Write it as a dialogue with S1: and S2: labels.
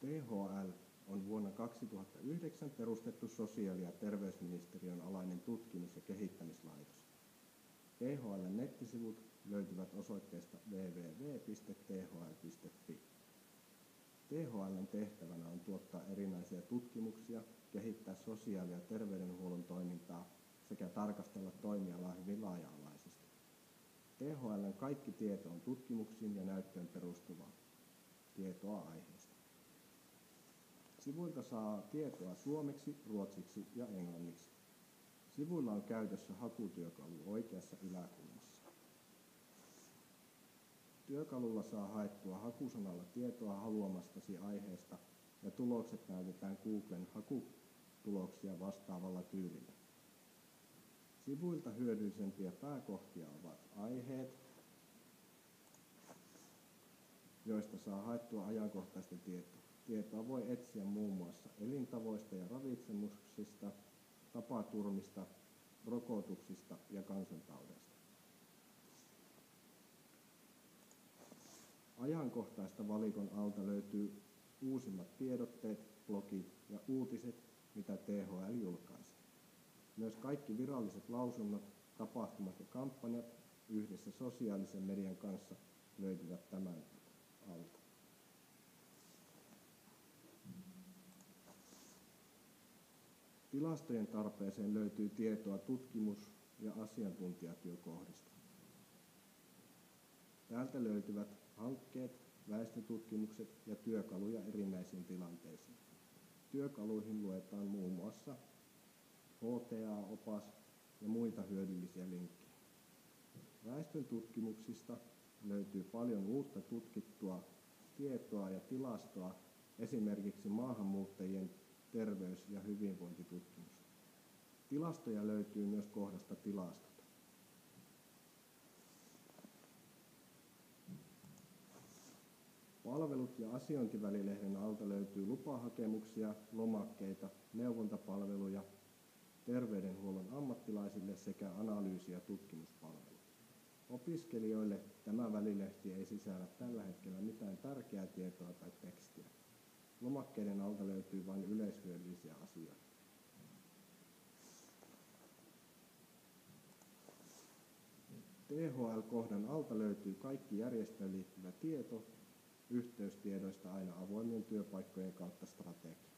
S1: THL on vuonna 2009 perustettu sosiaali- ja terveysministeriön alainen tutkimus- ja kehittämislaitos. THL:n nettisivut löytyvät osoitteesta www.thl.fi. THL:n tehtävänä on tuottaa erinäisiä tutkimuksia, kehittää sosiaali- ja terveydenhuollon toimintaa sekä tarkastella toimialaa hyvin laaja-alaisesti. THL:n kaikki tieto on tutkimuksiin ja näyttöön perustuvaa tietoa aiheesta. Sivuilta saa tietoa suomeksi, ruotsiksi ja englanniksi. Sivuilla on käytössä hakutyökalu oikeassa yläkulmassa. Työkalulla saa haettua hakusanalla tietoa haluamastasi aiheesta ja tulokset näytetään Googlen hakutuloksia vastaavalla tyylillä. Sivuilta hyödyllisempiä pääkohtia ovat aiheet, joista saa haettua ajankohtaista tietoa. Tietoa voi etsiä muun muassa elintavoista ja ravitsemuksista, tapaturmista, rokotuksista ja kansantaudeista. Ajankohtaista valikon alta löytyy uusimmat tiedotteet, blogit ja uutiset, mitä THL julkaisee. Myös kaikki viralliset lausunnot, tapahtumat ja kampanjat yhdessä sosiaalisen median kanssa löytyvät tämän alta. Tilastojen tarpeeseen löytyy tietoa tutkimus- ja asiantuntijatyökohdista. Täältä löytyvät hankkeet, väestötutkimukset ja työkaluja erinäisiin tilanteisiin. Työkaluihin luetaan muun muassa HTA-opas ja muita hyödyllisiä linkkejä. Väestön tutkimuksista löytyy paljon uutta tutkittua tietoa ja tilastoa, esimerkiksi maahanmuuttajien terveys- ja hyvinvointitutkimus. Tilastoja löytyy myös kohdasta tilastot. Palvelut- ja asiointivälilehden alta löytyy lupahakemuksia, lomakkeita, neuvontapalveluja terveydenhuollon ammattilaisille sekä analyysi- ja tutkimuspalveluja. Opiskelijoille tämä välilehti ei sisällä tällä hetkellä mitään tärkeää tietoa tai tekstiä. Lomakkeiden alta löytyy vain yleishyödyllisiä asioita. THL-kohdan alta löytyy kaikki järjestöön liittyvä tieto, yhteystiedoista aina avoimien työpaikkojen kautta strategia.